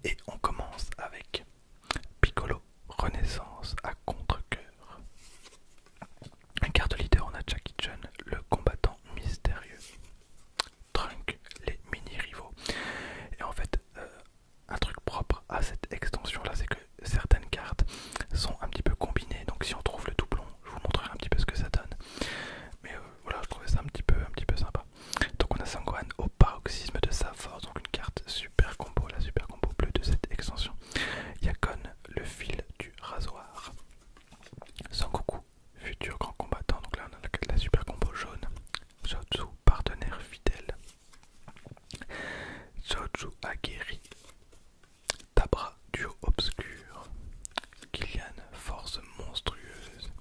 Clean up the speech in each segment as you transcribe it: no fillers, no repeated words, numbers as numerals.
Et on commence avec Piccolo, Renaissance à contre-cœur. Carte leader, on a Jackie Chan, le combattant mystérieux. Trunk, les mini-rivaux. Et en fait, un truc propre à cette extension là, c'est que certaines cartes sont un petit peu combinées. Donc si on trouve le doublon, je vous montrerai un petit peu ce que ça donne. Mais voilà, je trouvais ça un petit peu sympa. Donc on a Sangohan au paroxysme de sa force, donc une carte super combo, la super combo bleue de cette extension. Yakon, le fil du rasoir. Sangoku, futur grand combattant, donc là on a la super combo jaune. Jotsu, partenaire fidèle. Joju aguerri. Tabra, duo obscur. Kylian, force monstrueuse.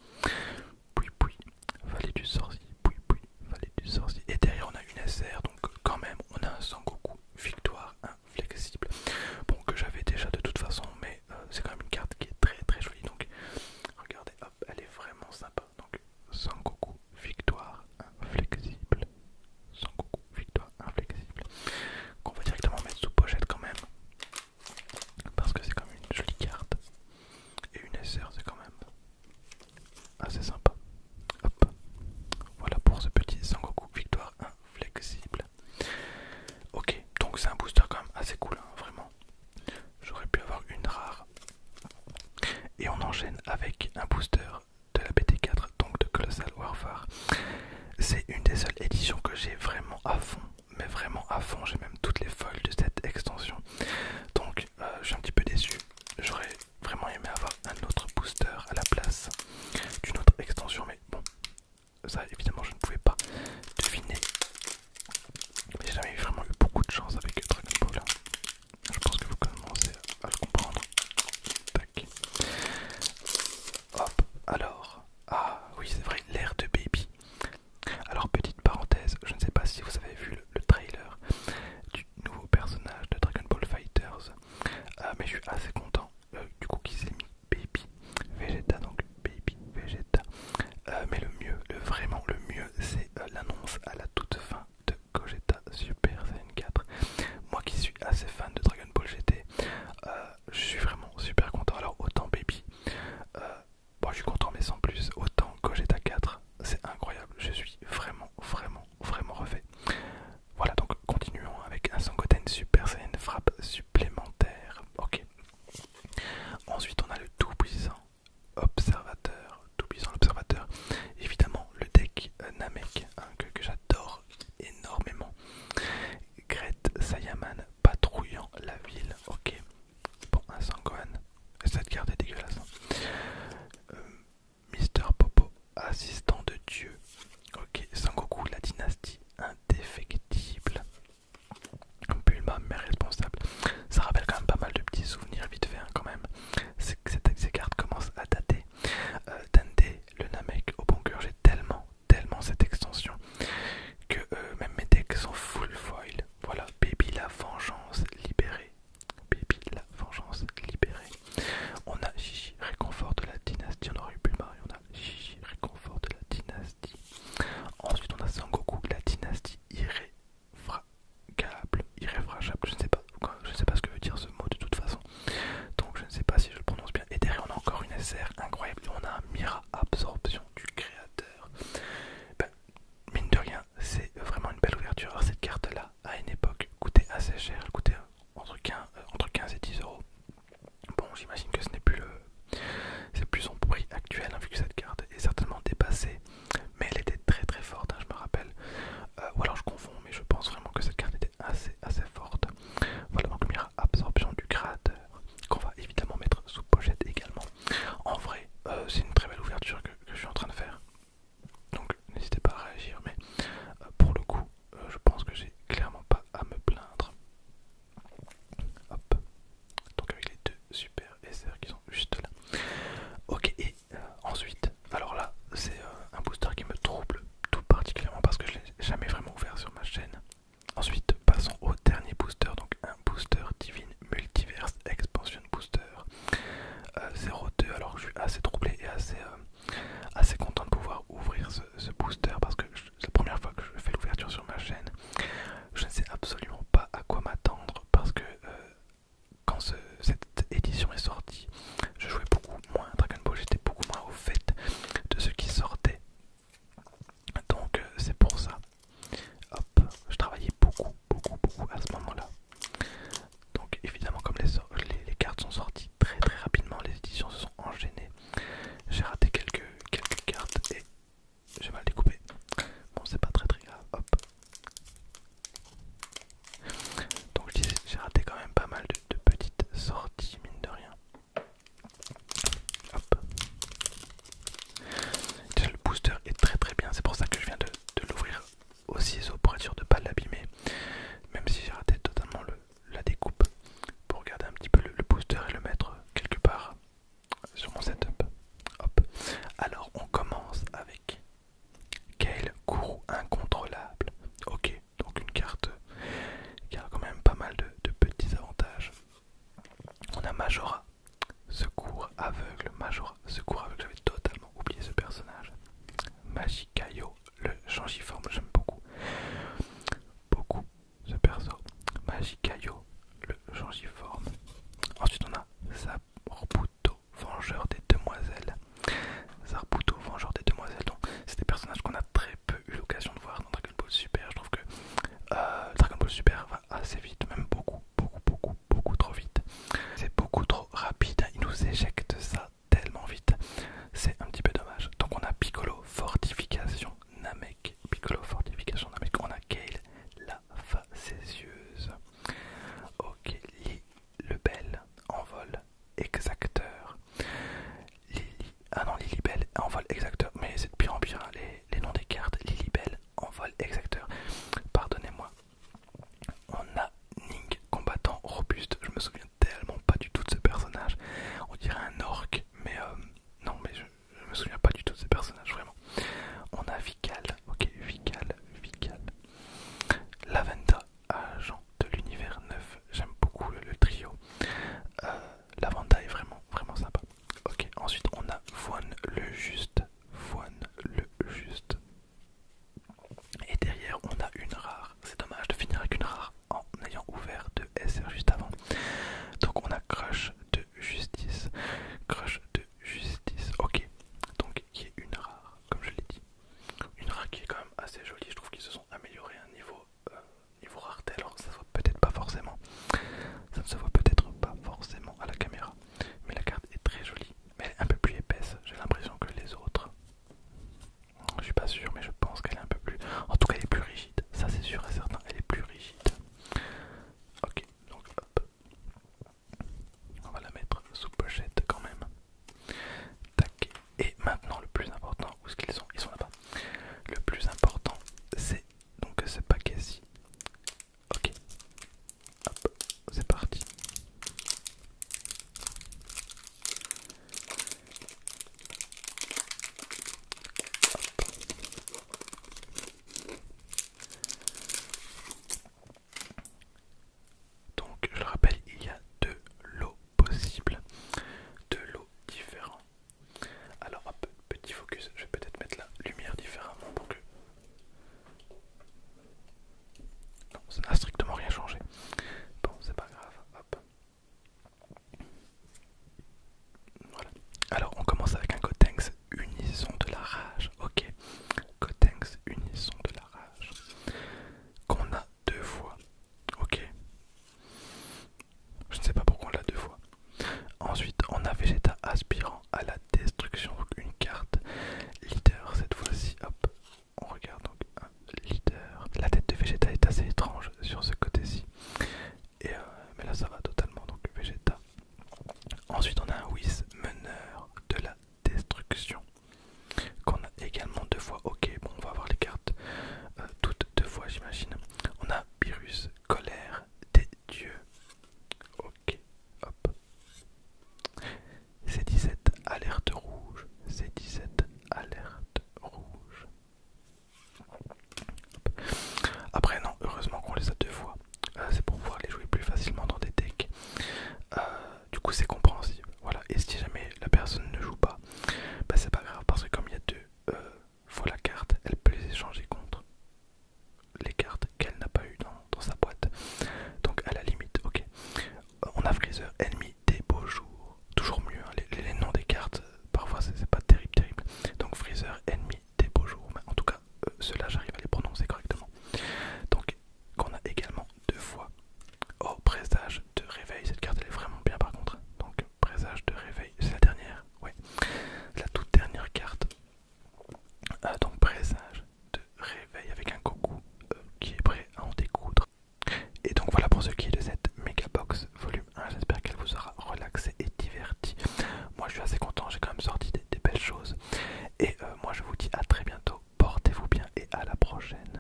Puis, valet du sorcier. Puis, valet du sorcier. Et derrière on a une SR, donc quand même on a un Sangoku, victoire inflexible. Bon, que j'avais déjà de toute façon, mais c'est quand même une carte qui est très jolie. Donc regardez, hop, elle est vraiment sympa. Donc Sangoku, victoire inflexible. Sangoku, victoire inflexible. Qu'on va directement mettre sous pochette quand même. Parce que c'est quand même une jolie carte. Et une SR, c'est quand même assez sympa. Hop. Voilà pour ce petit Sangoku, victoire inflexible. Ok, donc c'est un booster quand même assez cool, hein, vraiment. J'aurais pu avoir une rare. Et on enchaîne avec un booster de la BT4, donc de Colossal Warfare. C'est une des seules éditions que j'ai vraiment à fond, mais vraiment à fond. J'ai même toutes les foils de cette extension. Donc je suis un petit peu déçu. J'aurais vraiment aimé avoir un autre booster à la place d'une autre extension, mais bon, ça évidemment je ne pouvais pas deviner. Mais j'ai jamais vraiment eu beaucoup de chance avec Dragon Ball. Je pense que vous commencez à le comprendre. Tac. Hop, alors. Ah oui, c'est vrai, l'ère de Baby. Alors, petite parenthèse, je ne sais pas si vous avez vu le trailer du nouveau personnage de Dragon Ball Fighters. Mais je suis assez content du coup qu'ils aient mis Baby Vegeta, donc Baby Vegeta. Mais le mieux, vraiment le mieux, c'est l'annonce à la toute fin de Gogeta Super Saiyan 4. Moi qui suis assez fan de Dragon Ball GT, je suis vraiment super content. Alors autant Baby, bon je suis content mais sans plus, autant Gogeta 4, c'est incroyable. Je suis vraiment refait. Voilà, donc continuons avec un Sangoten Super Saiyan frappe supplémentaire. Ok. Ensuite on a le tout puissant observateur. Tout puissant l'observateur. Évidemment le deck Namek, hein, que j'adore énormément. Gret Sayaman patrouillant la ville. Ok. Bon, un Sangohan. Cette carte est dégueulasse. Mister Popo, assistant de Dieu. Ok. Sangoku, la dynastie indéfectible. Bulma, mère responsable. Ça rappelle quand même pas mal de petits souvenirs vite fait, hein, quand même. Ces cartes commencent à dater. Dende, le Namek au bunker. J'ai tellement cette extension que même mes decks sont full foil. Voilà, Baby la vengeance libérée. Baby la vengeance libérée. On a sortie